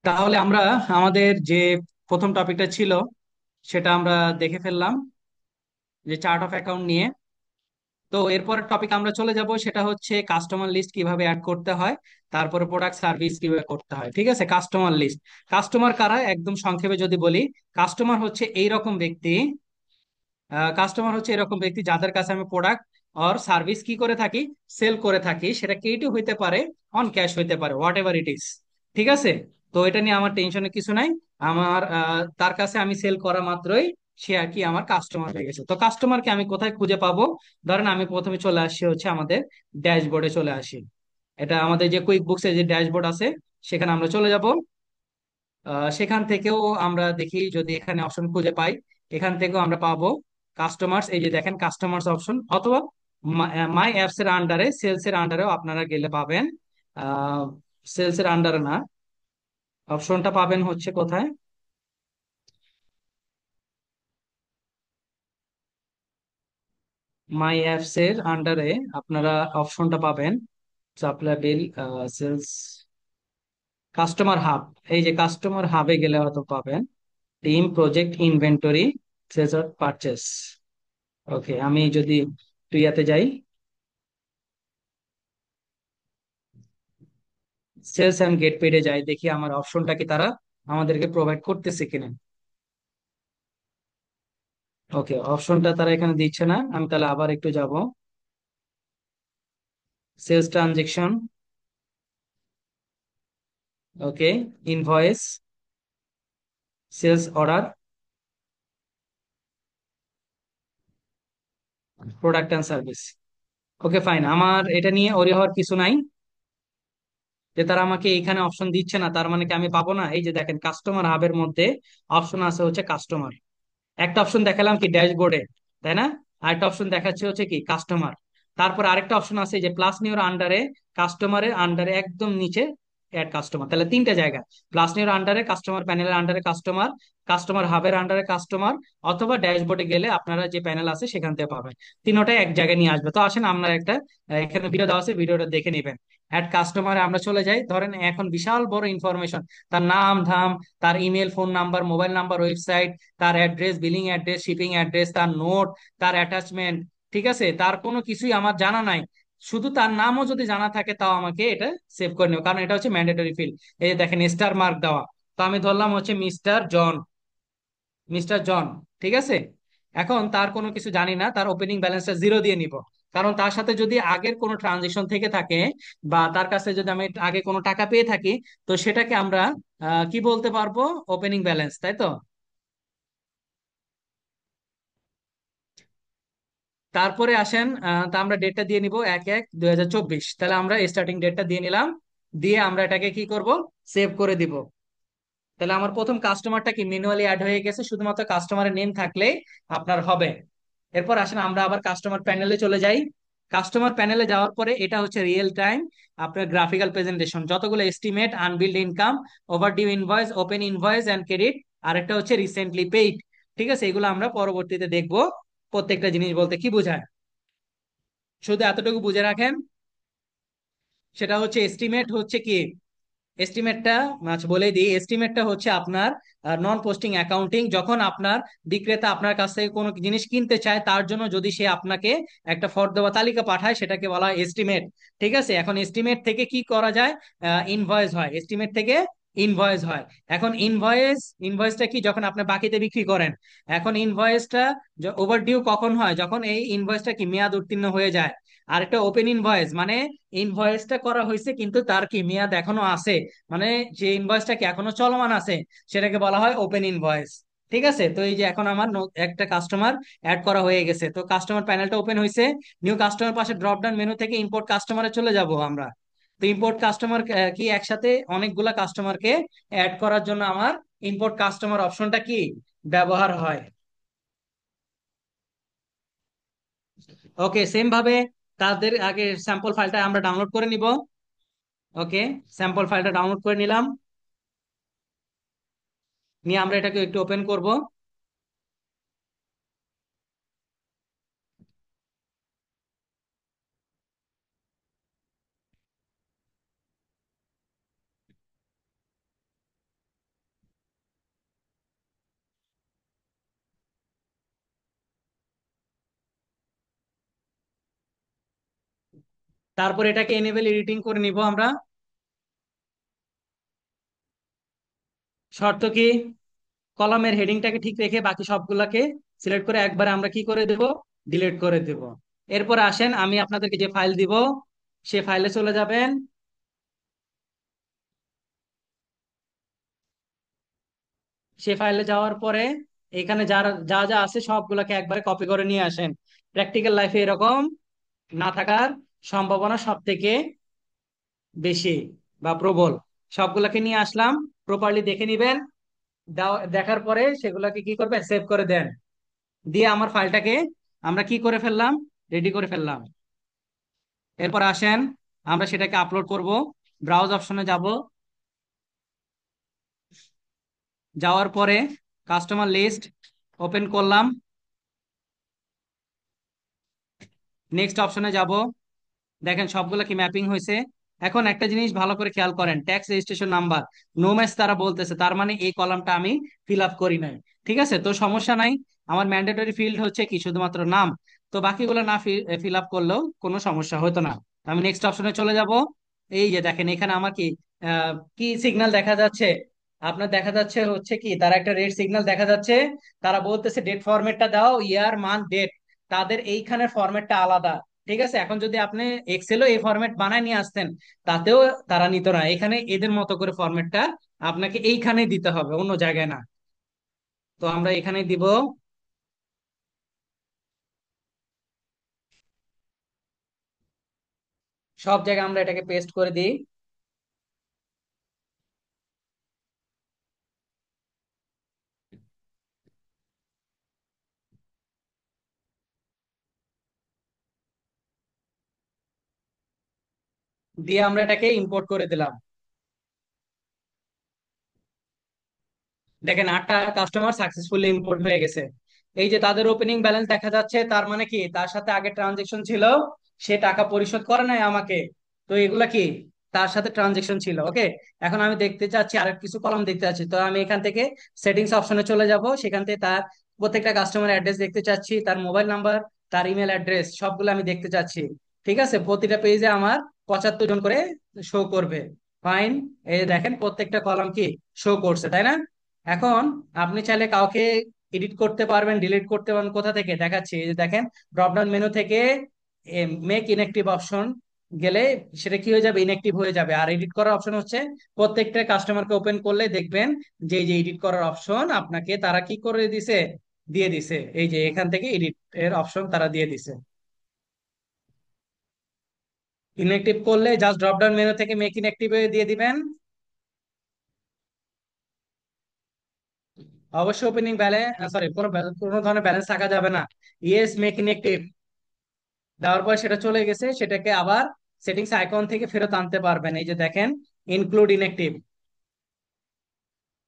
তাহলে আমরা আমাদের যে প্রথম টপিকটা ছিল সেটা আমরা দেখে ফেললাম, যে চার্ট অফ অ্যাকাউন্ট নিয়ে। তো এরপরের টপিক আমরা চলে যাব, সেটা হচ্ছে কাস্টমার লিস্ট কিভাবে অ্যাড করতে হয়, তারপরে প্রোডাক্ট সার্ভিস কিভাবে করতে হয়। ঠিক আছে, কাস্টমার লিস্ট। কাস্টমার কারা একদম সংক্ষেপে যদি বলি, কাস্টমার হচ্ছে এইরকম ব্যক্তি, কাস্টমার হচ্ছে এরকম ব্যক্তি যাদের কাছে আমি প্রোডাক্ট অর সার্ভিস কি করে থাকি, সেল করে থাকি। সেটা ক্রেডিট হইতে পারে, অন ক্যাশ হইতে পারে, হোয়াট এভার ইট ইজ। ঠিক আছে, তো এটা নিয়ে আমার টেনশনের কিছু নাই। আমার তার কাছে আমি সেল করা মাত্রই সে আর কি আমার কাস্টমার হয়ে গেছে। তো কাস্টমারকে আমি কোথায় খুঁজে পাবো? ধরেন আমি প্রথমে চলে আসি হচ্ছে আমাদের ড্যাশবোর্ডে চলে আসি। এটা আমাদের যে কুইক বুকস এর যে ড্যাশবোর্ড আছে, সেখানে আমরা চলে যাব। সেখান থেকেও আমরা দেখি যদি এখানে অপশন খুঁজে পাই। এখান থেকেও আমরা পাবো কাস্টমার্স, এই যে দেখেন কাস্টমার্স অপশন, অথবা মাই অ্যাপস এর আন্ডারে, সেলস এর আন্ডারেও আপনারা গেলে পাবেন। সেলস এর আন্ডারে না, অপশনটা পাবেন হচ্ছে কোথায়, মাই অ্যাপস এর আন্ডারে আপনারা অপশনটা পাবেন supply bill, sales, customer hub. এই যে কাস্টমার হাবে গেলে হয়তো পাবেন team, project, inventory, sales or purchase. Okay, আমি যদি টুইয়াতে যাই, সেলস এন্ড গেট পেডে যাই, দেখি আমার অপশনটা কি তারা আমাদেরকে প্রোভাইড করতেছে কিনা। ওকে, অপশনটা তারা এখানে দিচ্ছে না। আমি তাহলে আবার একটু যাব, sales transaction, okay, invoice, sales order, product and service. Okay fine, আমার এটা নিয়ে ওরি হওয়ার কিছু নাই। যে তারা আমাকে এখানে অপশন দিচ্ছে না তার মানে কি আমি পাবো না? এই যে দেখেন কাস্টমার হাবের মধ্যে অপশন আছে হচ্ছে কাস্টমার, একটা অপশন দেখালাম কি ড্যাশবোর্ডে, তাই না? আরেকটা অপশন দেখাচ্ছে হচ্ছে কি কাস্টমার। তারপর আরেকটা অপশন আছে যে প্লাস নিউর আন্ডারে, কাস্টমারের আন্ডারে একদম নিচে অ্যাড কাস্টমার। তাহলে তিনটা জায়গা, প্লাস নিউর আন্ডারে, কাস্টমার প্যানেলের আন্ডারে কাস্টমার, কাস্টমার হাবের আন্ডারে কাস্টমার, অথবা ড্যাশবোর্ডে গেলে আপনারা যে প্যানেল আছে সেখান থেকে পাবেন। তিনোটাই এক জায়গায় নিয়ে আসবে। তো আসেন আমরা একটা এখানে ভিডিও দেওয়া আছে, ভিডিওটা দেখে নেবেন। অ্যাড কাস্টমারে আমরা চলে যাই। ধরেন এখন বিশাল বড় ইনফরমেশন, তার নাম ধাম, তার email, phone number, mobile number, website, তার address, billing address, shipping address, তার নোট, তার অ্যাটাচমেন্ট। ঠিক আছে, তার কোনো কিছুই আমার জানা নাই। শুধু তার নামও যদি জানা থাকে তাও আমাকে এটা সেভ করে নেবে, কারণ এটা হচ্ছে ম্যান্ডেটরি ফিল্ড। এই যে দেখেন স্টার মার্ক দেওয়া। তো আমি ধরলাম হচ্ছে মিস্টার জন, মিস্টার জন। ঠিক আছে, এখন তার কোনো কিছু জানি না, তার ওপেনিং ব্যালেন্সটা জিরো দিয়ে নিব। কারণ তার সাথে যদি আগের কোনো ট্রানজেকশন থেকে থাকে, বা তার কাছে যদি আমি আগে কোনো টাকা পেয়ে থাকি, তো সেটাকে আমরা কি বলতে পারবো, ওপেনিং ব্যালেন্স, তাই তো? তারপরে আসেন, তা আমরা ডেটটা দিয়ে নিব 1/1/2024। তাহলে আমরা স্টার্টিং ডেটটা দিয়ে নিলাম, দিয়ে আমরা এটাকে কি করব, সেভ করে দিব। তাহলে আমার প্রথম কাস্টমারটা কি ম্যানুয়ালি অ্যাড হয়ে গেছে, শুধুমাত্র কাস্টমারের নেম থাকলেই আপনার হবে। এরপর আসেন আমরা আবার কাস্টমার প্যানেলে চলে যাই। কাস্টমার প্যানেলে যাওয়ার পরে এটা হচ্ছে রিয়েল টাইম আপনার গ্রাফিক্যাল প্রেজেন্টেশন, যতগুলো estimate, unbilled income, overdue invoice, open invoice and credit, আরেকটা হচ্ছে রিসেন্টলি পেইড। ঠিক আছে, এগুলো আমরা পরবর্তীতে দেখব প্রত্যেকটা জিনিস বলতে কি বোঝায়। শুধু এতটুকু বুঝে রাখেন, সেটা হচ্ছে এস্টিমেট হচ্ছে কি, এস্টিমেটটা আচ্ছা বলে দিই, এস্টিমেটটা হচ্ছে আপনার নন পোস্টিং অ্যাকাউন্টিং। যখন আপনার বিক্রেতা আপনার কাছ থেকে কোনো জিনিস কিনতে চায়, তার জন্য যদি সে আপনাকে একটা ফর্দ বা তালিকা পাঠায়, সেটাকে বলা হয় এস্টিমেট। ঠিক আছে, এখন এস্টিমেট থেকে কি করা যায়, ইনভয়েস হয়, এস্টিমেট থেকে ইনভয়েস হয়। এখন ইনভয়েসটা কি, যখন আপনি বাকিতে বিক্রি করেন। এখন ইনভয়েসটা ওভারডিউ কখন হয়, যখন এই ইনভয়েসটা কি মেয়াদ উত্তীর্ণ হয়ে যায়। আর একটা ওপেন ইনভয়েস মানে ইনভয়েসটা করা হয়েছে কিন্তু তার কি মেয়াদ এখনো আছে, মানে যে ইনভয়েসটা কি এখনো চলমান আছে, সেটাকে বলা হয় ওপেন ইনভয়েস। ঠিক আছে, তো এই যে এখন আমার একটা কাস্টমার অ্যাড করা হয়ে গেছে, তো কাস্টমার প্যানেলটা ওপেন হয়েছে। নিউ কাস্টমার পাশে ড্রপ ডাউন মেনু থেকে ইম্পোর্ট কাস্টমারে চলে যাব আমরা। তো ইম্পোর্ট কাস্টমার কি, একসাথে অনেকগুলা কাস্টমারকে অ্যাড করার জন্য আমার ইম্পোর্ট কাস্টমার অপশনটা কি ব্যবহার হয়। ওকে, সেম ভাবে তাদের আগে স্যাম্পল ফাইলটা আমরা ডাউনলোড করে নিব। ওকে, স্যাম্পল ফাইলটা ডাউনলোড করে নিলাম, নিয়ে আমরা এটাকে একটু ওপেন করব। তারপর এটাকে এনেবল এডিটিং করে নিব আমরা। শর্ত কি, কলামের হেডিংটাকে ঠিক রেখে বাকি সবগুলাকে সিলেক্ট করে একবার আমরা কি করে দেব, ডিলিট করে দেব। এরপর আসেন আমি আপনাদেরকে যে ফাইল দিব সে ফাইলে চলে যাবেন। সে ফাইলে যাওয়ার পরে এখানে যারা যা যা আছে সবগুলোকে একবারে কপি করে নিয়ে আসেন। প্র্যাকটিক্যাল লাইফে এরকম না থাকার সম্ভাবনা সব থেকে বেশি বা প্রবল। সবগুলোকে নিয়ে আসলাম, প্রপারলি দেখে নিবেন। দেখার পরে সেগুলোকে কি করবেন, সেভ করে দেন। দিয়ে আমার ফাইলটাকে আমরা কি করে ফেললাম, রেডি করে ফেললাম। এরপর আসেন আমরা সেটাকে আপলোড করব। ব্রাউজ অপশনে যাব, যাওয়ার পরে কাস্টমার লিস্ট ওপেন করলাম। নেক্সট অপশনে যাব, দেখেন সবগুলো কি ম্যাপিং হয়েছে। এখন একটা জিনিস ভালো করে খেয়াল করেন, tax registration number no match তারা বলতেছে, তার মানে এই কলামটা আমি ফিল আপ করি নাই। ঠিক আছে, তো সমস্যা নাই। আমার ম্যান্ডেটরি ফিল্ড হচ্ছে কি শুধুমাত্র নাম, তো বাকিগুলো না ফিল আপ করলেও কোনো সমস্যা হতো না। আমি নেক্সট অপশনে চলে যাব। এই যে দেখেন এখানে আমার কি কি সিগন্যাল দেখা যাচ্ছে, আপনার দেখা যাচ্ছে হচ্ছে কি তারা একটা রেড সিগন্যাল দেখা যাচ্ছে। তারা বলতেছে ডেট ফরম্যাটটা দাও, ইয়ার মান ডেট, তাদের এইখানের ফরম্যাটটা আলাদা। ঠিক আছে, এখন যদি আপনি এক্সেলও এই ফরম্যাট বানায় নিয়ে আসতেন তাতেও তারা নিত না। এখানে এদের মতো করে ফরম্যাটটা আপনাকে এইখানে দিতে হবে, অন্য জায়গায় না। তো আমরা এখানে দিব। সব জায়গায় আমরা এটাকে পেস্ট করে দিই। দিয়ে আমরা এটাকে ইম্পোর্ট করে দিলাম। দেখেন 8টা কাস্টমার সাকসেসফুলি ইম্পোর্ট হয়ে গেছে। এই যে তাদের ওপেনিং ব্যালেন্স দেখা যাচ্ছে, তার মানে কি তার সাথে আগে ট্রানজেকশন ছিল, সে টাকা পরিশোধ করে নাই আমাকে। তো এগুলা কি তার সাথে ট্রানজেকশন ছিল। ওকে, এখন আমি দেখতে চাচ্ছি আরেক কিছু কলাম দেখতে চাচ্ছি, তো আমি এখান থেকে সেটিংস অপশনে চলে যাব। সেখান থেকে তার প্রত্যেকটা কাস্টমার অ্যাড্রেস দেখতে চাচ্ছি, তার মোবাইল নাম্বার, তার ইমেল অ্যাড্রেস সবগুলো আমি দেখতে চাচ্ছি। ঠিক আছে, প্রতিটা পেজে আমার 75 জন করে শো করবে। ফাইন, এই যে দেখেন প্রত্যেকটা কলাম কি শো করছে, তাই না? এখন আপনি চাইলে কাউকে এডিট করতে পারবেন, ডিলিট করতে পারবেন। কোথা থেকে দেখাচ্ছি, এই যে দেখেন ড্রপডাউন মেনু থেকে মেক ইনঅ্যাক্টিভ অপশন গেলে সেটা কি হয়ে যাবে, ইনঅ্যাক্টিভ হয়ে যাবে। আর এডিট করার অপশন হচ্ছে প্রত্যেকটা কাস্টমারকে ওপেন করলে দেখবেন যে এই যে এডিট করার অপশন আপনাকে তারা কি করে দিছে, দিয়ে দিছে। এই যে এখান থেকে এডিট এর অপশন তারা দিয়ে দিছে। ইনঅ্যাক্টিভ করলে জাস্ট ড্রপডাউন মেনু থেকে মেক ইনঅ্যাক্টিভ দিয়ে দিবেন। অবশ্যই ওপেনিং ব্যালেন্স, সরি, কোনো ধরনের ব্যালেন্স থাকা যাবে না। ইয়েস, মেক ইনঅ্যাক্টিভ দেওয়ার পর সেটা চলে গেছে, সেটাকে আবার সেটিংস আইকন থেকে ফেরত আনতে পারবেন। এই যে দেখেন ইনক্লুড ইনঅ্যাক্টিভ,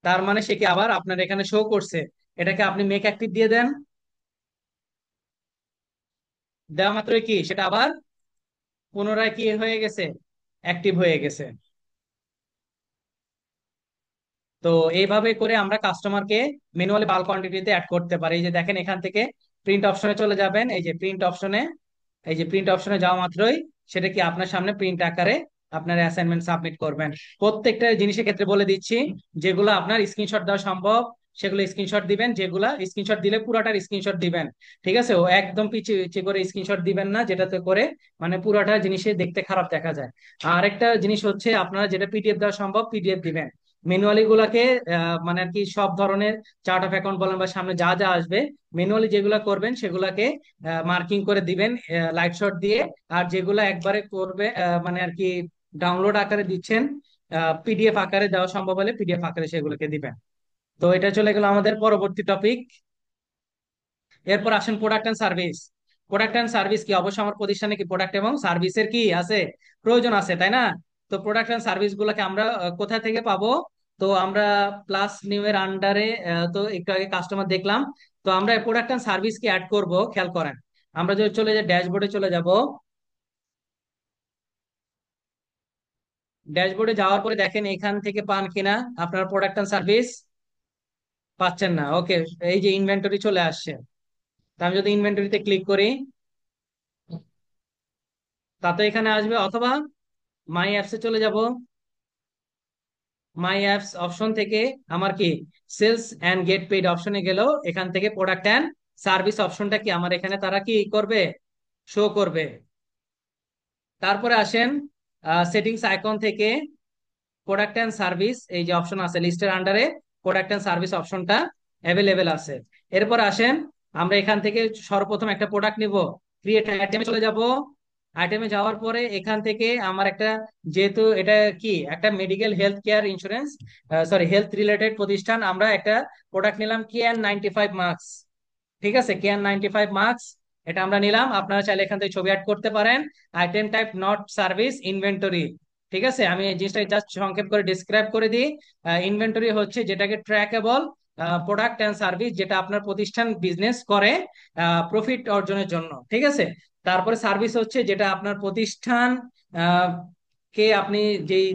তার মানে সে কি আবার আপনার এখানে শো করছে। এটাকে আপনি মেক অ্যাক্টিভ দিয়ে দেন, দেওয়া মাত্রই কি সেটা আবার পুনরায় কি হয়ে গেছে, অ্যাক্টিভ হয়ে গেছে। তো এইভাবে করে আমরা কাস্টমারকে ম্যানুয়ালি বাল্ক কোয়ান্টিটিতে অ্যাড করতে পারি। এই যে দেখেন এখান থেকে প্রিন্ট অপশনে চলে যাবেন। এই যে প্রিন্ট অপশনে, এই যে প্রিন্ট অপশনে যাওয়া মাত্রই সেটা কি আপনার সামনে প্রিন্ট আকারে আপনার অ্যাসাইনমেন্ট সাবমিট করবেন। প্রত্যেকটা জিনিসের ক্ষেত্রে বলে দিচ্ছি, যেগুলো আপনার স্ক্রিনশট দেওয়া সম্ভব সেগুলো স্ক্রিনশট দিবেন, যেগুলা স্ক্রিনশট দিলে পুরাটার স্ক্রিনশট দিবেন। ঠিক আছে, ও একদম পিছিয়ে পিছিয়ে করে স্ক্রিনশট দিবেন না, যেটাতে করে মানে পুরাটা জিনিসে দেখতে খারাপ দেখা যায়। আর একটা জিনিস হচ্ছে আপনারা যেটা পিডিএফ দেওয়া সম্ভব পিডিএফ দিবেন। ম্যানুয়ালি গুলাকে মানে আর কি সব ধরনের চার্ট অফ অ্যাকাউন্ট বলেন বা সামনে যা যা আসবে ম্যানুয়ালি যেগুলা করবেন সেগুলাকে মার্কিং করে দিবেন লাইট শট দিয়ে। আর যেগুলা একবারে করবে মানে আর কি ডাউনলোড আকারে দিচ্ছেন, পিডিএফ আকারে দেওয়া সম্ভব হলে পিডিএফ আকারে সেগুলোকে দিবেন। তো এটা চলে গেল আমাদের পরবর্তী টপিক। এরপর আসেন product and service. Product and service কি, অবশ্যই আমার প্রতিষ্ঠানে কি প্রোডাক্ট এবং সার্ভিসের কি আছে, প্রয়োজন আছে, তাই না? তো প্রোডাক্ট এন্ড সার্ভিস গুলোকে আমরা কোথা থেকে পাবো? তো আমরা প্লাস নিউ এর আন্ডারে, তো একটু আগে কাস্টমার দেখলাম। তো আমরা প্রোডাক্ট এন্ড সার্ভিস কি অ্যাড করব, খেয়াল করেন। আমরা যদি চলে যাই ড্যাশবোর্ডে চলে যাব। ড্যাশবোর্ডে যাওয়ার পরে দেখেন এখান থেকে পান কিনা আপনার প্রোডাক্ট এন্ড সার্ভিস, পাচ্ছেন না। ওকে, এই যে ইনভেন্টরি চলে আসছে। তো আমি যদি ইনভেন্টরিতে ক্লিক করি, তা তো এখানে আসবে, অথবা মাই অ্যাপসে চলে যাব। মাই অ্যাপস অপশন থেকে আমার কি সেলস অ্যান্ড গেট পেইড অপশনে গেলেও এখান থেকে প্রোডাক্ট অ্যান্ড সার্ভিস অপশনটা কি আমার এখানে তারা কি করবে, শো করবে। তারপরে আসেন সেটিংস আইকন থেকে প্রোডাক্ট অ্যান্ড সার্ভিস, এই যে অপশন আছে লিস্টের আন্ডারে প্রোডাক্ট অ্যান্ড সার্ভিস অপশনটা অ্যাভেলেবেল আছে। এরপর আসেন আমরা এখান থেকে সর্বপ্রথম একটা প্রোডাক্ট নিব, ক্রিয়েট আইটেমে চলে যাব। আইটেমে যাওয়ার পরে এখান থেকে আমার একটা, যেহেতু এটা কি একটা medical health care insurance, sorry health related প্রতিষ্ঠান, আমরা একটা প্রোডাক্ট নিলাম KN95 মাস্ক। ঠিক আছে, KN95 মাস্ক, এটা আমরা নিলাম। আপনারা চাইলে এখান থেকে ছবি অ্যাড করতে পারেন। Item type not service inventory. ঠিক আছে, আমি এই জিনিসটা জাস্ট সংক্ষেপ করে ডিসক্রাইব করে দিই। ইনভেন্টরি হচ্ছে যেটাকে ট্র্যাকেবল প্রোডাক্ট অ্যান্ড সার্ভিস, যেটা আপনার প্রতিষ্ঠান বিজনেস করে প্রফিট অর্জনের জন্য। ঠিক আছে, তারপরে সার্ভিস হচ্ছে যেটা আপনার প্রতিষ্ঠান আহ, কে আপনি যেই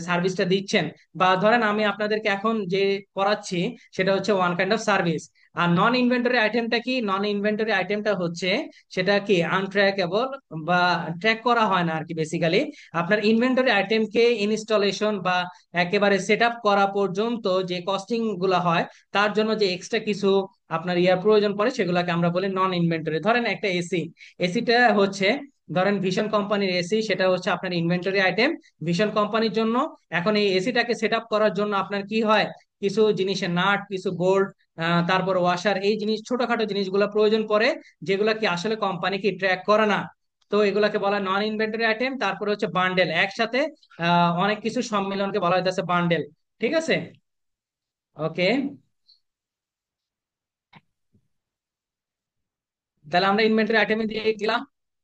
সার্ভিসটা দিচ্ছেন, বা ধরেন আমি আপনাদেরকে এখন যে করাচ্ছি সেটা হচ্ছে ওয়ান কাইন্ড অফ সার্ভিস। আর নন ইনভেন্টরি আইটেমটা কি, নন ইনভেন্টরি আইটেমটা হচ্ছে সেটা কি আনট্র্যাকেবল, বা ট্র্যাক করা হয় না আর কি। বেসিক্যালি আপনার ইনভেন্টরি আইটেমকে ইনস্টলেশন বা একেবারে সেট আপ করা পর্যন্ত যে কস্টিং গুলা হয়, তার জন্য যে এক্সট্রা কিছু আপনার ইয়ার প্রয়োজন পড়ে, সেগুলোকে আমরা বলি নন ইনভেন্টরি। ধরেন একটা এসি, এসিটা হচ্ছে ধরেন ভিশন কোম্পানির এসি, সেটা হচ্ছে আপনার ইনভেন্টরি আইটেম ভিশন কোম্পানির জন্য। এখন এই এসিটাকে সেট আপ করার জন্য আপনার কি হয়, কিছু জিনিসের নাট, কিছু বোল্ট, তারপর ওয়াশার, এই জিনিস ছোটখাটো জিনিসগুলো প্রয়োজন পড়ে, যেগুলো কি আসলে কোম্পানি কি ট্র্যাক করে না। তো এগুলাকে বলা হয় নন ইনভেন্টরি আইটেম। তারপরে হচ্ছে বান্ডেল, একসাথে অনেক কিছু সম্মিলনকে বলা হইতেছে বান্ডেল। ঠিক আছে, ওকে। তাহলে আমরা ইনভেন্টরি আইটেমে দিয়ে দিলাম।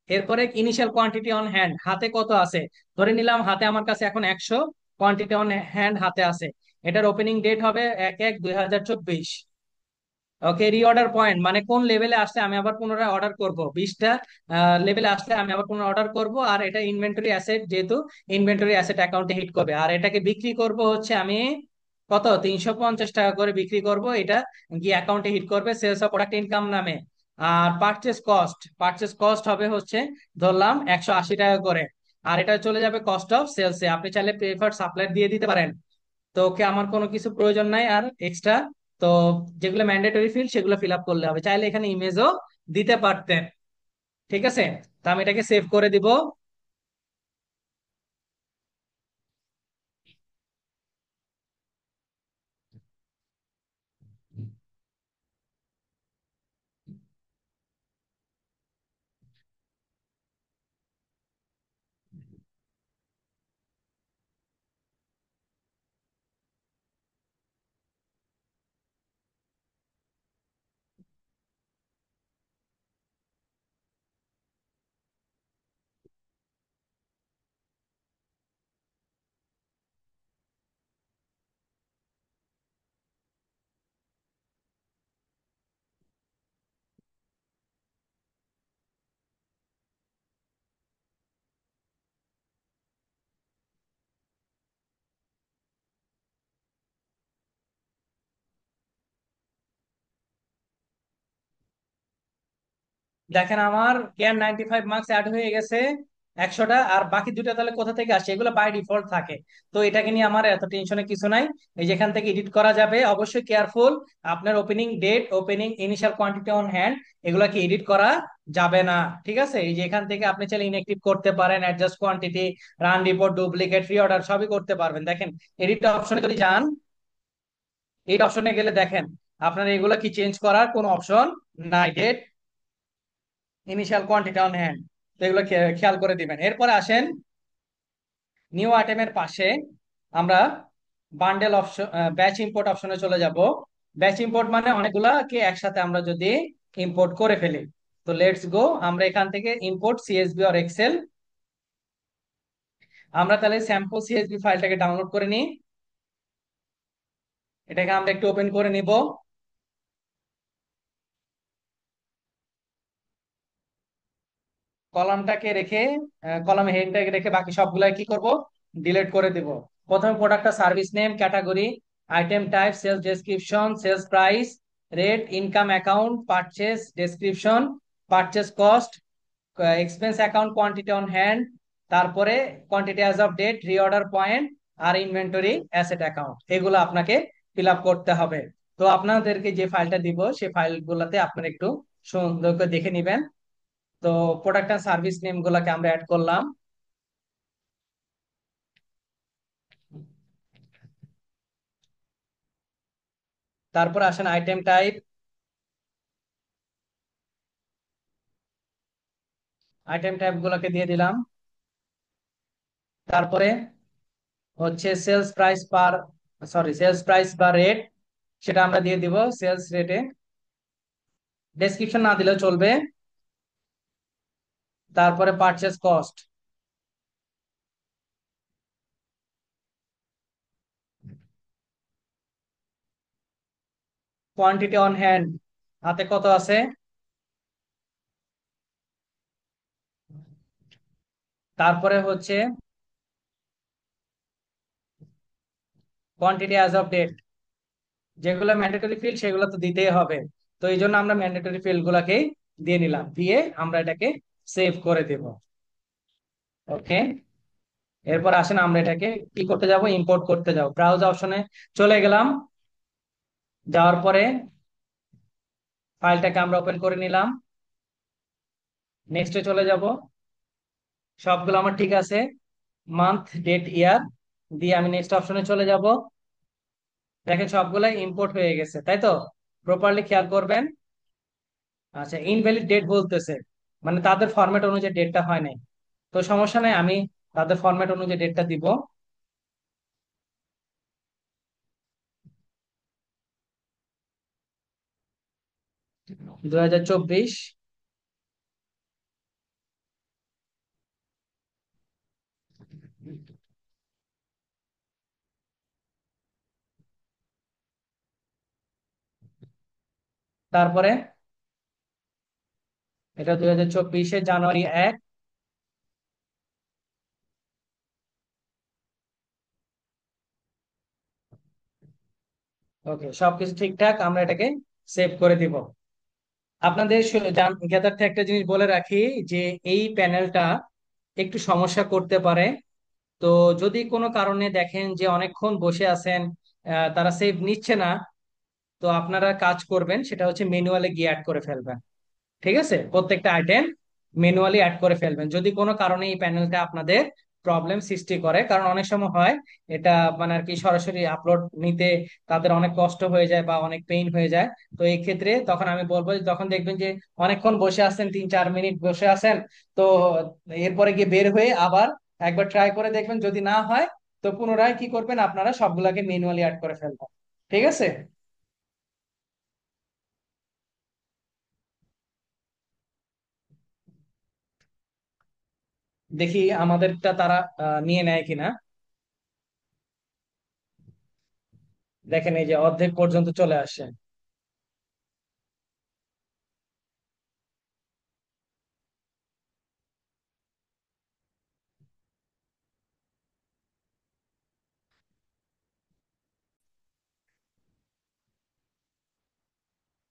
এরপরে ইনিশিয়াল কোয়ান্টিটি অন হ্যান্ড, হাতে কত আছে, ধরে নিলাম হাতে আমার কাছে এখন 100 কোয়ান্টিটি অন হ্যান্ড হাতে আছে। এটার ওপেনিং ডেট হবে 1/1/2024। ওকে, রিঅর্ডার পয়েন্ট মানে কোন লেভেলে আসলে আমি আবার পুনরায় অর্ডার করব, 20টা লেভেলে আসলে আমি আবার পুনরায় অর্ডার করব। আর এটা ইনভেন্টরি অ্যাসেট, যেহেতু ইনভেন্টরি অ্যাসেট অ্যাকাউন্টে হিট করবে। আর এটাকে বিক্রি করব হচ্ছে আমি কত, 350 টাকা করে বিক্রি করব। এটা গিয়ে অ্যাকাউন্টে হিট করবে সেলস অফ প্রোডাক্ট ইনকাম নামে। আর পারচেস কস্ট হবে হচ্ছে ধরলাম 180 টাকা করে। আর এটা চলে যাবে কস্ট অফ সেলসে। আপনি চাইলে প্রেফার্ড সাপ্লায়ার দিয়ে দিতে পারেন। তো ওকে, আমার কোনো কিছু প্রয়োজন নাই আর এক্সট্রা। তো যেগুলো ম্যান্ডেটরি ফিল্ড সেগুলো ফিল আপ করলে হবে, চাইলে এখানে ইমেজও দিতে পারতেন। ঠিক আছে, তো আমি এটাকে সেভ করে দিব। দেখেন আমার KN95 মার্কস অ্যাড হয়ে গেছে 100টা। আর বাকি দুটা তাহলে কোথা থেকে আসে, এগুলো বাই ডিফল্ট থাকে। তো এটাকে নিয়ে আমার এত টেনশনের কিছু নাই। এই যেখান থেকে এডিট করা যাবে, অবশ্যই কেয়ারফুল। আপনার opening date, opening initial quantity on hand, এগুলা কি এডিট করা যাবে না। ঠিক আছে, এই যে এখান থেকে আপনি চাইলে ইনএক্টিভ করতে পারেন, adjust quantity, run report, duplicate, রি অর্ডার সবই করতে পারবেন। দেখেন এডিট অপশনে যদি যান, এই অপশনে গেলে দেখেন আপনার এগুলো কি চেঞ্জ করার কোনো অপশন নাই। Date, initial quantity on hand, তো এগুলো খেয়াল করে দিবেন। এরপরে আসেন নিউ আইটেমের পাশে আমরা বান্ডেল অপশন, ব্যাচ ইম্পোর্ট অপশনে চলে যাব। ব্যাচ ইম্পোর্ট মানে অনেকগুলাকে একসাথে আমরা যদি ইম্পোর্ট করে ফেলি। তো লেটস গো, আমরা এখান থেকে ইম্পোর্ট সিএসভি অর এক্সেল, আমরা তাহলে স্যাম্পল সিএসভি ফাইলটাকে ডাউনলোড করে নিই। এটাকে আমরা একটু ওপেন করে নিব। কলামটাকে রেখে, কলাম হেডটাকে রেখে বাকি সবগুলাই কি করব, ডিলিট করে দিব। প্রথমে প্রোডাক্টটা service name, category, item type, sales description, sales price, rate, income account, purchase description, purchase cost, expense account, quantity on hand, তারপরে quantity as of date, reorder point, আর ইনভেন্টরি অ্যাসেট অ্যাকাউন্ট, এগুলো আপনাকে fill up করতে হবে। তো আপনাদেরকে যে ফাইলটা দিব সেই ফাইলগুলোতে আপনারা একটু সুন্দর করে দেখে নিবেন। তো প্রোডাক্ট আর সার্ভিস নেম গুলাকে আমরা অ্যাড করলাম। তারপর আসেন আইটেম টাইপ, আইটেম টাইপ গুলাকে দিয়ে দিলাম। তারপরে হচ্ছে sales price per, sorry sales price বা রেট, সেটা আমরা দিয়ে দিব সেলস রেটে। ডেসক্রিপশন না দিলেও চলবে। তারপরে purchase cost, quantity on hand, হাতে কত আছে। তারপরে হচ্ছে কোয়ান্টিটি অ্যাজ অফ ডেট, যেগুলো ম্যান্ডেটরি ফিল্ড সেগুলো তো দিতেই হবে। তো এই জন্য আমরা ম্যান্ডেটরি ফিল্ড গুলাকেই দিয়ে নিলাম, দিয়ে আমরা এটাকে সেভ করে দেব। ওকে, এরপর আসেন আমরা এটাকে কি করতে যাব, ইম্পোর্ট করতে যাব। ব্রাউজ অপশনে চলে গেলাম, যাওয়ার পরে ফাইলটাকে আমরা ওপেন করে নিলাম। নেক্সটে চলে যাব, সবগুলো আমার ঠিক আছে, মান্থ ডেট ইয়ার দিয়ে আমি নেক্সট অপশনে চলে যাব। দেখেন সবগুলাই ইম্পোর্ট হয়ে গেছে, তাই তো? প্রপারলি খেয়াল করবেন। আচ্ছা, ইনভ্যালিড ডেট বলতেছে, মানে তাদের ফরম্যাট অনুযায়ী ডেটটা হয় নাই। তো সমস্যা নাই, আমি তাদের ফরম্যাট অনুযায়ী ডেটটা দিব। 2024। তারপরে এটা 2024 জানুয়ারি 1। ওকে, সবকিছু ঠিকঠাক, আমরা এটাকে সেভ করে দিব। আপনাদের জ্ঞাতার্থে একটা জিনিস বলে রাখি, যে এই প্যানেলটা একটু সমস্যা করতে পারে। তো যদি কোনো কারণে দেখেন যে অনেকক্ষণ বসে আছেন, তারা সেভ নিচ্ছে না, তো আপনারা কাজ করবেন সেটা হচ্ছে ম্যানুয়ালি গিয়ে অ্যাড করে ফেলবেন। ঠিক আছে, প্রত্যেকটা আইটেম ম্যানুয়ালি অ্যাড করে ফেলবেন যদি কোনো কারণে এই প্যানেলটা আপনাদের প্রবলেম সৃষ্টি করে। কারণ অনেক সময় হয় এটা মানে আর কি সরাসরি আপলোড নিতে তাদের অনেক কষ্ট হয়ে যায় বা অনেক পেইন হয়ে যায়। তো এই ক্ষেত্রে তখন আমি বলবো যে যখন দেখবেন যে অনেকক্ষণ বসে আছেন, 3-4 মিনিট বসে আছেন, তো এরপরে গিয়ে বের হয়ে আবার একবার ট্রাই করে দেখবেন, যদি না হয় তো পুনরায় কি করবেন, আপনারা সবগুলাকে ম্যানুয়ালি অ্যাড করে ফেলবেন। ঠিক আছে, দেখি আমাদেরটা তারা নিয়ে নেয় কিনা। দেখেন এই যে অর্ধেক পর্যন্ত চলে আসে।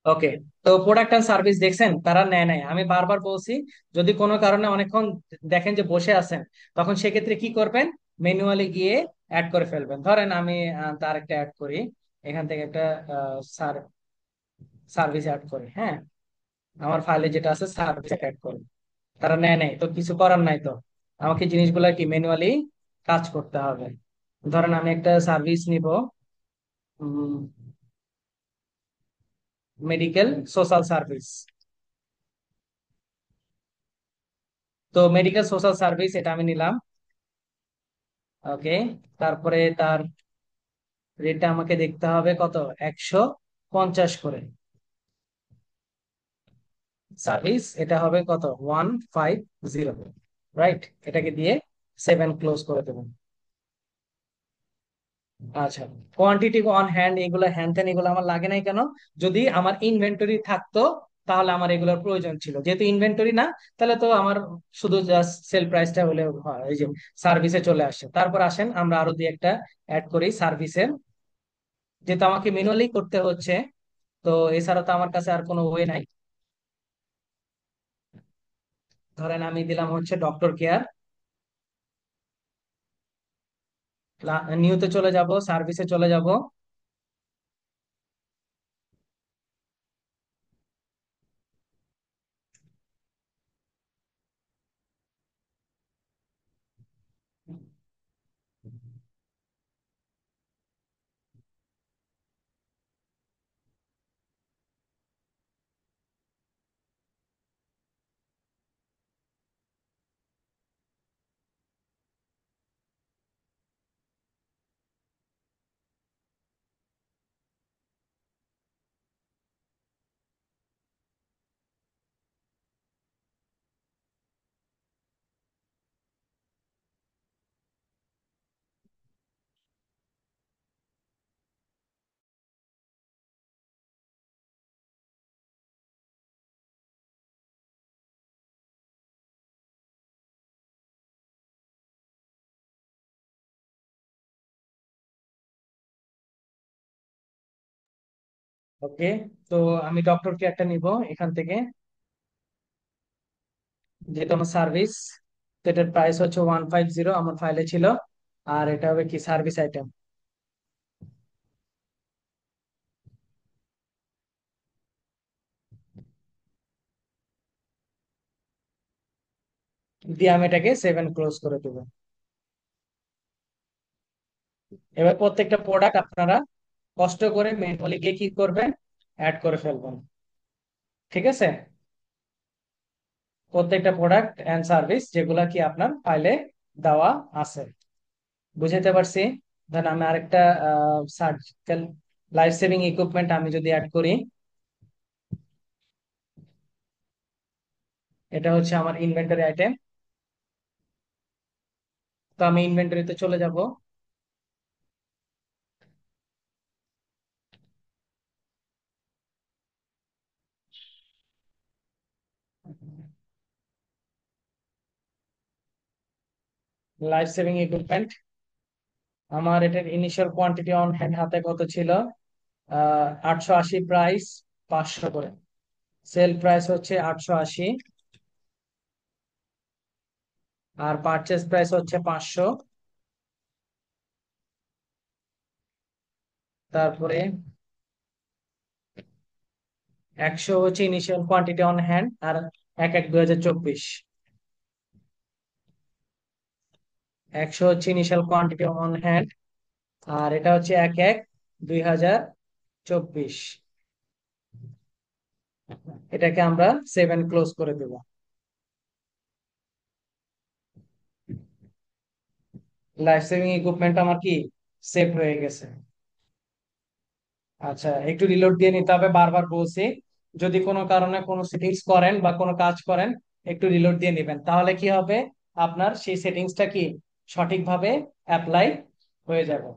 ওকে, তো প্রোডাক্ট এন্ড সার্ভিস দেখছেন তারা নেয় নাই, আমি বারবার বলছি। যদি কোনো কারণে অনেকক্ষণ দেখেন যে বসে আছেন, তখন সেক্ষেত্রে কি করবেন, ম্যানুয়ালি গিয়ে অ্যাড করে ফেলবেন। ধরেন আমি তার একটা অ্যাড করি, এখান থেকে একটা সার্ভিস অ্যাড করি। হ্যাঁ, আমার ফাইলে যেটা আছে সার্ভিস অ্যাড করি, তারা নেয় নাই তো কিছু করার নাই। তো আমাকে জিনিসগুলো কি ম্যানুয়ালি কাজ করতে হবে। ধরেন আমি একটা সার্ভিস নিব, মেডিকেল সোশ্যাল সার্ভিস। তো মেডিকেল সোশ্যাল সার্ভিস এটা আমি নিলাম। ওকে, তারপরে তার রেটটা আমাকে দেখতে হবে কত, 150 করে। সার্ভিস এটা হবে কত, 150। রাইট, এটাকে দিয়ে 7 ক্লোজ করে দেবেন। আচ্ছা, কোয়ান্টিটি অন হ্যান্ড, এগুলো হ্যান্ড ত্যান এগুলো আমার লাগে নাই কেন? যদি আমার ইনভেন্টরি থাকতো তাহলে আমার এগুলোর প্রয়োজন ছিল, যেহেতু ইনভেন্টরি না, তাহলে তো আমার শুধু জাস্ট সেল প্রাইসটা হলে হয়। এই যে সার্ভিসে চলে আসে। তারপর আসেন আমরা আরো দুই একটা অ্যাড করি সার্ভিসের, যেহেতু আমাকে ম্যানুয়ালি করতে হচ্ছে, তো এছাড়া তো আমার কাছে আর কোনো ওয়ে নাই। ধরেন আমি দিলাম হচ্ছে ডক্টর কেয়ার। নিউতে চলে যাব, সার্ভিসে চলে যাব। ওকে, তো আমি ডক্টর কেয়ারটা নিব এখান থেকে, যেটা আমার সার্ভিস। তো এটার প্রাইস হচ্ছে 150 আমার ফাইলে ছিল। আর এটা হবে কি সার্ভিস আইটেম, দিয়ে আমি এটাকে 7 ক্লোজ করে দেবো। এবার প্রত্যেকটা প্রোডাক্ট আপনারা কষ্ট করে ম্যানুয়ালি গিয়ে কি করবেন, অ্যাড করে ফেলবেন। ঠিক আছে, প্রত্যেকটা প্রোডাক্ট এন্ড সার্ভিস যেগুলা কি আপনার ফাইলে দেওয়া আছে। বুঝাতে পারছি? ধরেন আমি আরেকটা সার্জিক্যাল লাইফ সেভিং ইকুইপমেন্ট আমি যদি অ্যাড করি, এটা হচ্ছে আমার ইনভেন্টরি আইটেম। তো আমি ইনভেন্টরিতে চলে যাব। লাইফ সেভিং ইকুইপমেন্ট, আমার এটার ইনিশিয়াল কোয়ান্টিটি অন হ্যান্ড হাতে কত ছিল? 880, প্রাইস 500 করে। সেল প্রাইস হচ্ছে 880, আর পারচেস প্রাইস হচ্ছে 500। তারপরে 100 হচ্ছে ইনিশিয়াল কোয়ান্টিটি অন হ্যান্ড, আর 1/1/2024। 100 হচ্ছে ইনিশিয়াল কোয়ান্টিটি অন হ্যান্ড, আর এটা হচ্ছে 1/1/2024। এটাকে আমরা 7 ক্লোজ করে দেবো। লাইফ সেভিং ইকুইপমেন্ট আমার কি সেভ হয়ে গেছে। আচ্ছা, একটু রিলোড দিয়ে নিতে হবে, বারবার বলছি। যদি কোনো কারণে কোনো সেটিংস করেন বা কোনো কাজ করেন, একটু রিলোড দিয়ে নেবেন, তাহলে কি হবে, আপনার সেই সেটিংসটা কি সঠিকভাবে অ্যাপ্লাই হয়ে যাবে।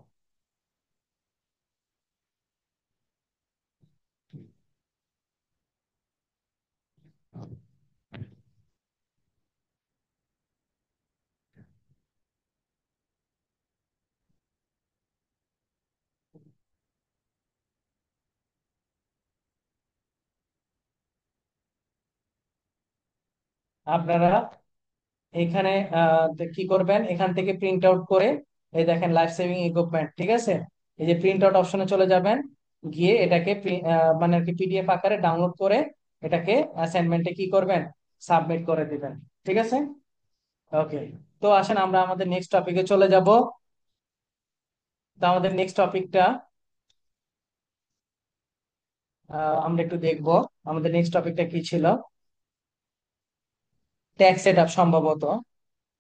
আপনারা এখানে কি করবেন, এখান থেকে প্রিন্ট আউট করে, এই দেখেন লাইফ সেভিং ইকুইপমেন্ট, ঠিক আছে, এই যে প্রিন্ট আউট অপশনে চলে যাবেন। গিয়ে এটাকে মানে আর কি পিডিএফ আকারে ডাউনলোড করে এটাকে অ্যাসাইনমেন্টে কি করবেন, সাবমিট করে দিবেন। ঠিক আছে, ওকে। তো আসেন আমরা আমাদের নেক্সট টপিকে চলে যাব। তো আমাদের নেক্সট টপিকটা আমরা একটু দেখবো। আমাদের নেক্সট টপিকটা কি ছিল? ট্যাক্স সেট আপ সম্ভবত।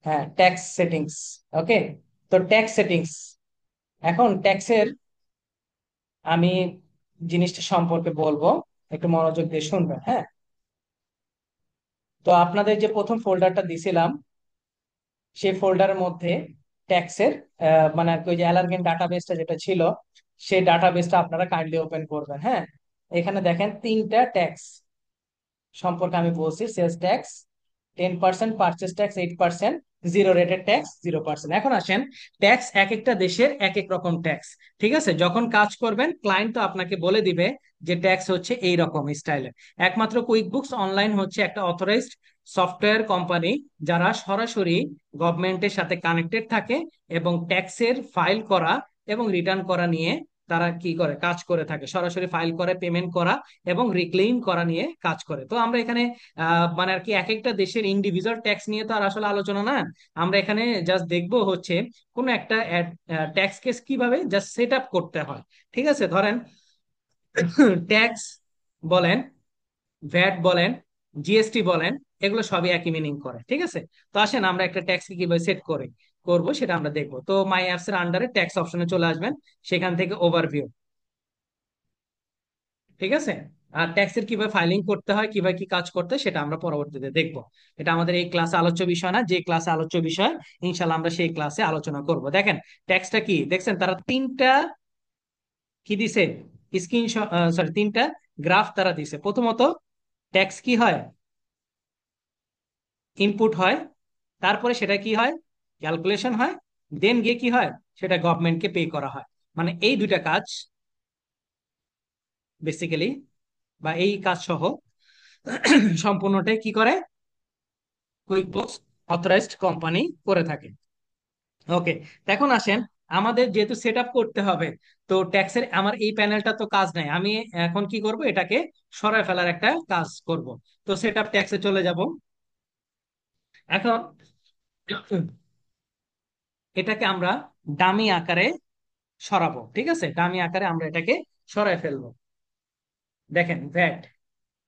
হ্যাঁ, ট্যাক্স সেটিংস। ওকে, তো ট্যাক্স সেটিংস, এখন ট্যাক্সের আমি জিনিসটা সম্পর্কে বলবো, একটু মনোযোগ দিয়ে শুনবেন, হ্যাঁ। তো আপনাদের যে প্রথম ফোল্ডারটা দিছিলাম, সেই ফোল্ডারের মধ্যে ট্যাক্সের মানে আর কি ওই যে অ্যালার্গেন ডাটাবেসটা যেটা ছিল, সেই ডাটাবেসটা আপনারা কাইন্ডলি ওপেন করবেন, হ্যাঁ। এখানে দেখেন তিনটা ট্যাক্স সম্পর্কে আমি বলছি, sales tax, 10%, purchase tax 8%, zero rated tax 0%। এখন আসেন, ট্যাক্স এক একটা দেশের এক এক রকম ট্যাক্স। ঠিক আছে, যখন কাজ করবেন ক্লায়েন্ট তো আপনাকে বলে দিবে যে ট্যাক্স হচ্ছে এই রকম স্টাইলে। একমাত্র কুইক বুকস অনলাইন হচ্ছে একটা অথরাইজড সফটওয়্যার কোম্পানি, যারা সরাসরি গভর্নমেন্টের সাথে কানেক্টেড থাকে এবং ট্যাক্সের ফাইল করা এবং রিটার্ন করা নিয়ে তারা কি করে কাজ করে থাকে, সরাসরি ফাইল করে পেমেন্ট করা এবং রিক্লেইম করা নিয়ে কাজ করে। তো আমরা এখানে মানে আর কি এক একটা দেশের ইন্ডিভিজুয়াল ট্যাক্স নিয়ে তো আর আসলে আলোচনা না, আমরা এখানে জাস্ট দেখবো হচ্ছে কোনো একটা ট্যাক্স কেস কিভাবে জাস্ট সেট আপ করতে হয়। ঠিক আছে, ধরেন ট্যাক্স বলেন, ভ্যাট বলেন, জিএসটি বলেন, এগুলো সবই একই মিনিং করে। ঠিক আছে, তো আসেন আমরা একটা ট্যাক্সকে কিভাবে সেট করে করবো সেটা আমরা দেখবো। তো মাই অ্যাপস এর আন্ডারে ট্যাক্স অপশনে চলে আসবেন, সেখান থেকে ওভারভিউ। ঠিক আছে, আর ট্যাক্সের কিভাবে ফাইলিং করতে হয়, কিভাবে কি কাজ করতে হয় সেটা আমরা পরবর্তীতে দেখবো। এটা আমাদের এই ক্লাসে আলোচ্য বিষয় না, যে ক্লাসে আলোচ্য বিষয় ইনশাল্লাহ আমরা সেই ক্লাসে আলোচনা করব। দেখেন ট্যাক্সটা কি দেখছেন, তারা তিনটা কি দিছে, স্ক্রিনশট, সরি, তিনটা গ্রাফ তারা দিছে। প্রথমত ট্যাক্স কি হয়, ইনপুট হয়, তারপরে সেটা কি হয়, ক্যালকুলেশন হয়, দেন গিয়ে কি হয়, সেটা গভর্নমেন্টকে পে করা হয়। মানে এই দুইটা কাজ বেসিক্যালি, বা এই কাজ সহ সম্পূর্ণটাই কি করে, কুইক বুকস অথরাইজড কোম্পানি করে থাকে। ওকে, এখন আসেন, আমাদের যেহেতু সেট আপ করতে হবে, তো ট্যাক্সের আমার এই প্যানেলটা তো কাজ নাই, আমি এখন কি করব, এটাকে সরায় ফেলার একটা কাজ করব। তো সেট আপ ট্যাক্সে চলে যাব। এখন এটাকে আমরা ডামি আকারে সরাবো। ঠিক আছে, ডামি আকারে আমরা এটাকে সরায় ফেলবো। দেখেন ভ্যাট,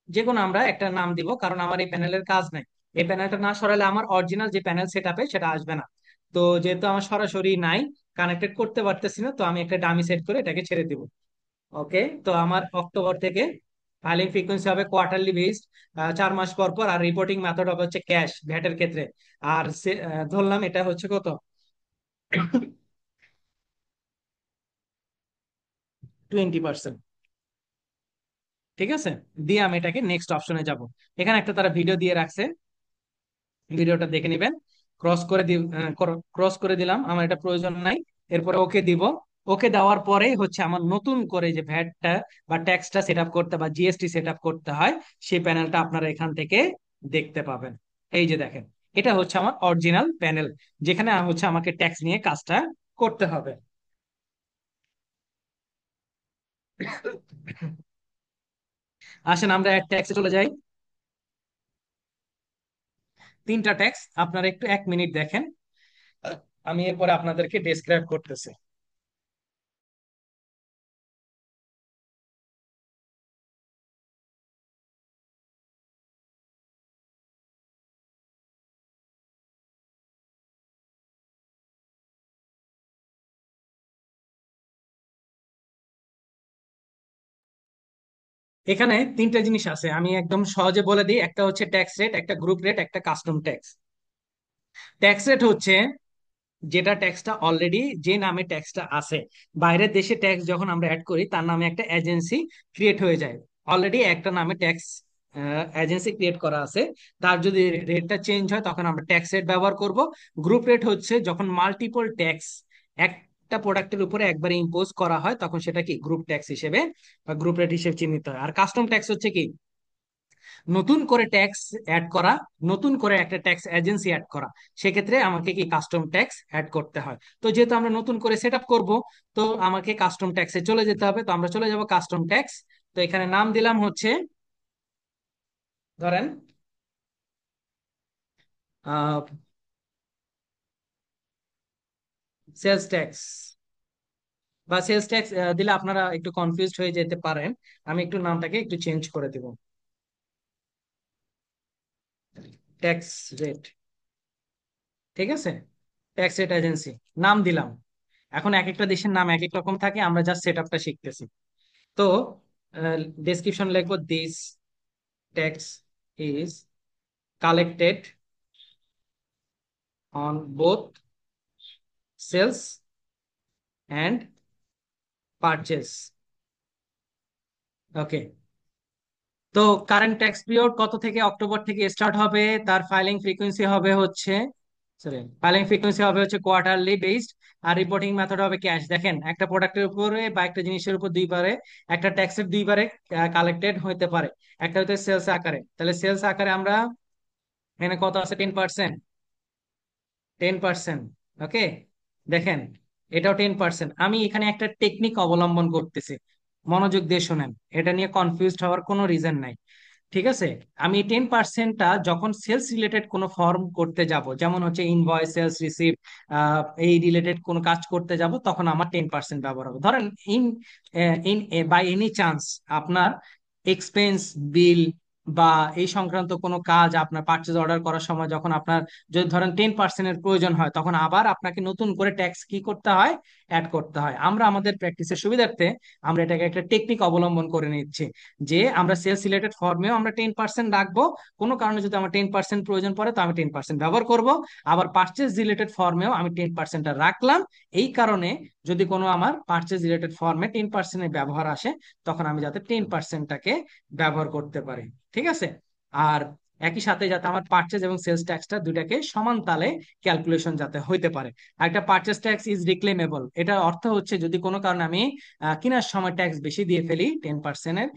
যে কোনো আমরা একটা নাম দিব, কারণ আমার এই প্যানেলের কাজ নাই। এই প্যানেলটা না সরালে আমার অরিজিনাল যে প্যানেল সেট আপে সেটা আসবে না। তো যেহেতু আমার সরাসরি নাই, কানেক্টেড করতে পারতেছি না, তো আমি একটা ডামি সেট করে এটাকে ছেড়ে দিব। ওকে, তো আমার অক্টোবর থেকে ফাইলিং ফ্রিকোয়েন্সি হবে কোয়ার্টারলি বেসড, 4 মাস পর পর। আর রিপোর্টিং মেথড হবে হচ্ছে ক্যাশ ভ্যাটের ক্ষেত্রে। আর ধরলাম এটা হচ্ছে কত, 20%। ঠিক আছে, দিয়ে আমি এটাকে নেক্সট অপশনে যাব। এখানে একটা তারা ভিডিও দিয়ে রাখছে, ভিডিওটা দেখে নেবেন। ক্রস করে ক্রস করে দিলাম, আমার এটা প্রয়োজন নাই। এরপরে ওকে দিব। ওকে দেওয়ার পরেই হচ্ছে আমার নতুন করে যে ভ্যাটটা বা ট্যাক্সটা সেট আপ করতে বা জিএসটি সেট আপ করতে হয়, সেই প্যানেলটা আপনারা এখান থেকে দেখতে পাবেন। এই যে দেখেন, এটা হচ্ছে আমার অরিজিনাল প্যানেল, যেখানে হচ্ছে আমাকে ট্যাক্স নিয়ে কাজটা করতে হবে। আসেন আমরা ট্যাক্সে চলে যাই। তিনটা ট্যাক্স, আপনারা একটু 1 মিনিট দেখেন, আমি এরপরে আপনাদেরকে ডেসক্রাইব করতেছি। এখানে তিনটা জিনিস আছে, আমি একদম সহজে বলে দিই। একটা হচ্ছে ট্যাক্স রেট, একটা গ্রুপ রেট, একটা কাস্টম ট্যাক্স। ট্যাক্স রেট হচ্ছে যেটা ট্যাক্সটা অলরেডি যে নামে ট্যাক্সটা আছে, বাইরের দেশে ট্যাক্স যখন আমরা অ্যাড করি তার নামে একটা এজেন্সি ক্রিয়েট হয়ে যায়। অলরেডি একটা নামে ট্যাক্স এজেন্সি ক্রিয়েট করা আছে, তার যদি রেটটা চেঞ্জ হয় তখন আমরা ট্যাক্স রেট ব্যবহার করব। গ্রুপ রেট হচ্ছে যখন মাল্টিপল ট্যাক্স একটা প্রোডাক্টের উপরে একবারে ইম্পোজ করা হয়, তখন সেটা কি গ্রুপ ট্যাক্স হিসেবে বা গ্রুপ রেট হিসেবে চিহ্নিত হয়। আর কাস্টম ট্যাক্স হচ্ছে কি, নতুন করে ট্যাক্স অ্যাড করা, নতুন করে একটা ট্যাক্স এজেন্সি অ্যাড করা, সেক্ষেত্রে আমাকে কি কাস্টম ট্যাক্স অ্যাড করতে হয়। তো যেহেতু আমরা নতুন করে সেট আপ করবো, তো আমাকে কাস্টম ট্যাক্সে চলে যেতে হবে। তো আমরা চলে যাব কাস্টম ট্যাক্স। তো এখানে নাম দিলাম হচ্ছে, ধরেন সেলস ট্যাক্স বা সেলস ট্যাক্স দিলে আপনারা একটু কনফিউজড হয়ে যেতে পারেন। আমি একটু নামটাকে একটু চেঞ্জ করে দিব, ট্যাক্স রেট। ঠিক আছে, ট্যাক্স রেট এজেন্সি নাম দিলাম। এখন এক একটা দেশের নাম এক এক রকম থাকে, আমরা জাস্ট সেট আপটা শিখতেছি। তো ডেসক্রিপশন লিখবো, this tax is collected on both sales and purchase. Okay, তো কারেন্ট ট্যাক্স পিরিয়ড কত থেকে অক্টোবর থেকে স্টার্ট হবে, তার ফাইলিং ফ্রিকোয়েন্সি হবে হচ্ছে, সরি, ফাইলিং ফ্রিকোয়েন্সি হবে হচ্ছে কোয়ার্টারলি বেসড, আর রিপোর্টিং মেথড হবে ক্যাশ। দেখেন, একটা প্রোডাক্টের উপরে বা একটা জিনিসের উপর দুইবারে একটা ট্যাক্সের দুইবারে কালেক্টেড হতে পারে। একটা হচ্ছে সেলস আকারে, তাহলে সেলস আকারে আমরা এখানে কত আছে, 10%, 10%। ওকে, দেখেন, এটাও 10%। আমি এখানে একটা টেকনিক অবলম্বন করতেছি, মনোযোগ দিয়ে শোনেন, এটা নিয়ে কনফিউজড হওয়ার কোনো রিজন নাই। ঠিক আছে, আমি 10%টা যখন সেলস রিলেটেড কোনো ফর্ম করতে যাব, যেমন হচ্ছে ইনভয়েস, সেলস রিসিপ্ট, এই রিলেটেড কোনো কাজ করতে যাব, তখন আমার 10% ব্যবহার হবে। ধরেন in in by any chance আপনার এক্সপেন্স বিল বা এই সংক্রান্ত কোনো কাজ আপনার পারচেজ অর্ডার করার সময় যখন আপনার যদি ধরেন 10%-এর প্রয়োজন হয়, তখন আবার আপনাকে নতুন করে ট্যাক্স কি করতে হয়, অ্যাড করতে হয়। আমরা আমাদের প্র্যাকটিসের সুবিধার্থে আমরা এটাকে একটা টেকনিক অবলম্বন করে নিচ্ছি, যে আমরা সেলস রিলেটেড ফর্মেও আমরা 10% রাখবো। কোনো কারণে যদি আমার 10% প্রয়োজন পড়ে, তো আমি 10% ব্যবহার করব। আবার পার্চেস রিলেটেড ফর্মেও আমি 10%টা রাখলাম। এই কারণে যদি কোনো আমার পার্চেস রিলেটেড ফর্মে 10%-এর ব্যবহার আসে, তখন আমি যাতে 10%টাকে ব্যবহার করতে পারি। ঠিক আছে, আর একই সাথে যাতে আমার পার্চেস এবং সেলস ট্যাক্সটা দুইটাকে সমান তালে ক্যালকুলেশন যাতে হইতে পারে। আর একটা পার্চেস ট্যাক্স ইজ রিক্লেমেবল, এটার অর্থ হচ্ছে যদি কোনো কারণে আমি কেনার সময় ট্যাক্স বেশি দিয়ে ফেলি, 10%-এর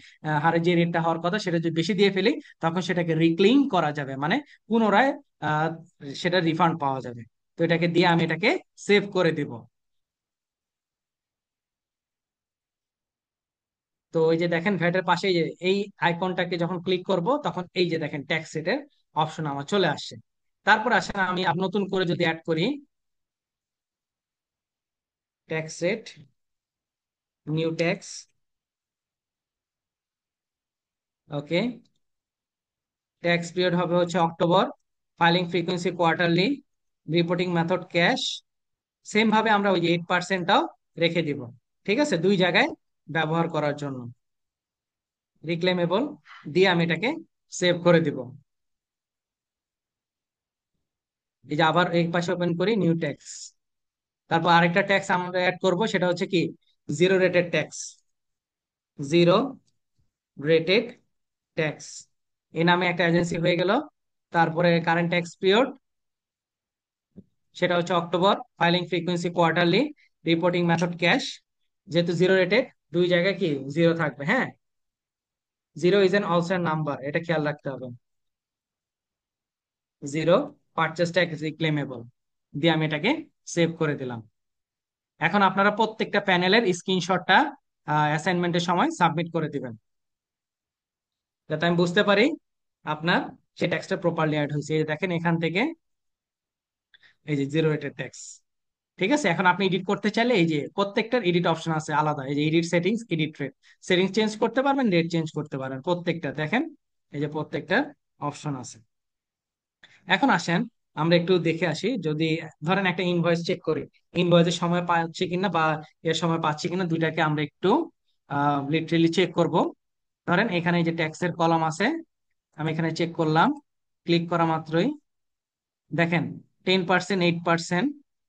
হারে যে রেটটা হওয়ার কথা সেটা যদি বেশি দিয়ে ফেলি, তখন সেটাকে রিক্লেইম করা যাবে, মানে পুনরায় আহ, সেটা রিফান্ড পাওয়া যাবে। তো এটাকে দিয়ে আমি এটাকে সেভ করে দিব। তো এই যে দেখেন ভ্যাটের পাশে এই যে এই আইকনটাকে যখন ক্লিক করব, তখন এই যে দেখেন ট্যাক্স রেটের অপশন আমার চলে আসছে। তারপর আসেন আমি নতুন করে যদি অ্যাড করি, ট্যাক্স রেট, নিউ ট্যাক্স। ওকে, ট্যাক্স পিরিয়ড হবে হচ্ছে October, filing frequency quarterly, reporting method cash. Same ভাবে আমরা ওই যে 8%টাও রেখে দিব। ঠিক আছে, দুই জায়গায় ব্যবহার করার জন্য রিক্লেমেবল দিয়ে আমি এটাকে সেভ করে দিব। এই যে আবার এই পাশে ওপেন করি নিউ ট্যাক্স। তারপর আরেকটা ট্যাক্স আমরা অ্যাড করব, সেটা হচ্ছে কি, zero rated tax. Zero rated tax, এই নামে একটা এজেন্সি হয়ে গেল। তারপরে কারেন্ট ট্যাক্স পিরিয়ড, সেটা হচ্ছে October, filing frequency quarterly, reporting method cash. যেহেতু জিরো রেটেড, দুই জায়গায় কি জিরো থাকবে, হ্যাঁ। Zero is an also number, এটা খেয়াল রাখতে হবে। জিরো, পারচেস ট্যাক্স রিক্লেমেবল দিয়ে আমি এটাকে সেভ করে দিলাম। এখন আপনারা প্রত্যেকটা প্যানেলের স্ক্রিনশটটা অ্যাসাইনমেন্টের সময় সাবমিট করে দিবেন, যাতে আমি বুঝতে পারি আপনার সেই ট্যাক্সটা প্রপারলি অ্যাড হয়েছে। এই যে দেখেন এখান থেকে এই যে জিরো রেটেড ট্যাক্স। ঠিক আছে, এখন আপনি এডিট করতে চাইলে এই যে প্রত্যেকটার এডিট অপশন আছে আলাদা, এই যে edit settings, edit rate, settings change করতে পারবেন, রেট চেঞ্জ করতে পারবেন, প্রত্যেকটা দেখেন এই যে প্রত্যেকটার অপশন আছে। এখন আসেন আমরা একটু দেখে আসি, যদি ধরেন একটা ইনভয়েস চেক করি, ইনভয়েসের সময় পাচ্ছি কিনা বা এর সময় পাচ্ছি কিনা, দুইটাকে আমরা একটু লিটারেলি চেক করব। ধরেন এখানে এই যে ট্যাক্সের কলাম আছে, আমি এখানে চেক করলাম, ক্লিক করা মাত্রই দেখেন 10%, 8%,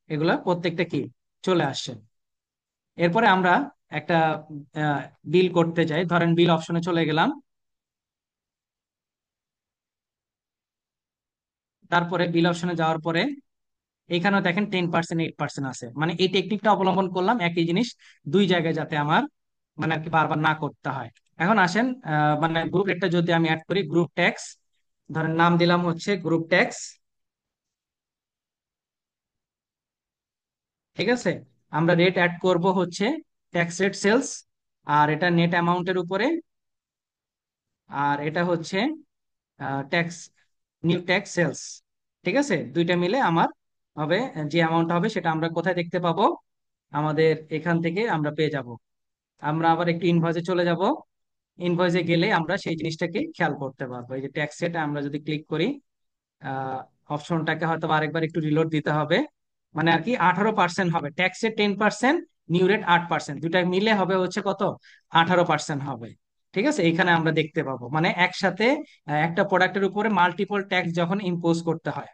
এগুলা প্রত্যেকটা কি চলে আসছে। এরপরে আমরা একটা বিল করতে চাই, ধরেন বিল অপশনে চলে গেলাম। তারপরে বিল অপশনে যাওয়ার পরে এখানেও দেখেন 10%, 8% আছে, মানে এই টেকনিকটা অবলম্বন করলাম একই জিনিস দুই জায়গায় যাতে আমার মানে আর কি বারবার না করতে হয়। এখন আসেন মানে গ্রুপ একটা যদি আমি অ্যাড করি, গ্রুপ ট্যাক্স, ধরেন নাম দিলাম হচ্ছে গ্রুপ ট্যাক্স। ঠিক আছে, আমরা রেট অ্যাড করব হচ্ছে ট্যাক্স রেট সেলস, আর এটা নেট অ্যামাউন্টের উপরে, আর এটা হচ্ছে ট্যাক্স, নিউ ট্যাক্স সেলস। ঠিক আছে, দুইটা মিলে আমার হবে, যে অ্যামাউন্ট হবে সেটা আমরা কোথায় দেখতে পাবো, আমাদের এখান থেকে আমরা পেয়ে যাব। আমরা আবার একটু ইনভয়েসে চলে যাব, ইনভয়েসে গেলে আমরা সেই জিনিসটাকে খেয়াল করতে পারবো। এই যে ট্যাক্স রেট আমরা যদি ক্লিক করি, অপশনটাকে হয়তো আরেকবার একটু রিলোড দিতে হবে, মানে আর কি 18% হবে, ট্যাক্সে 10%, নিউ রেট 8%, দুইটা মিলে হবে হচ্ছে কত, 18% হবে। ঠিক আছে, এখানে আমরা দেখতে পাবো মানে একসাথে একটা প্রোডাক্টের উপরে মাল্টিপল ট্যাক্স যখন ইম্পোজ করতে হয়,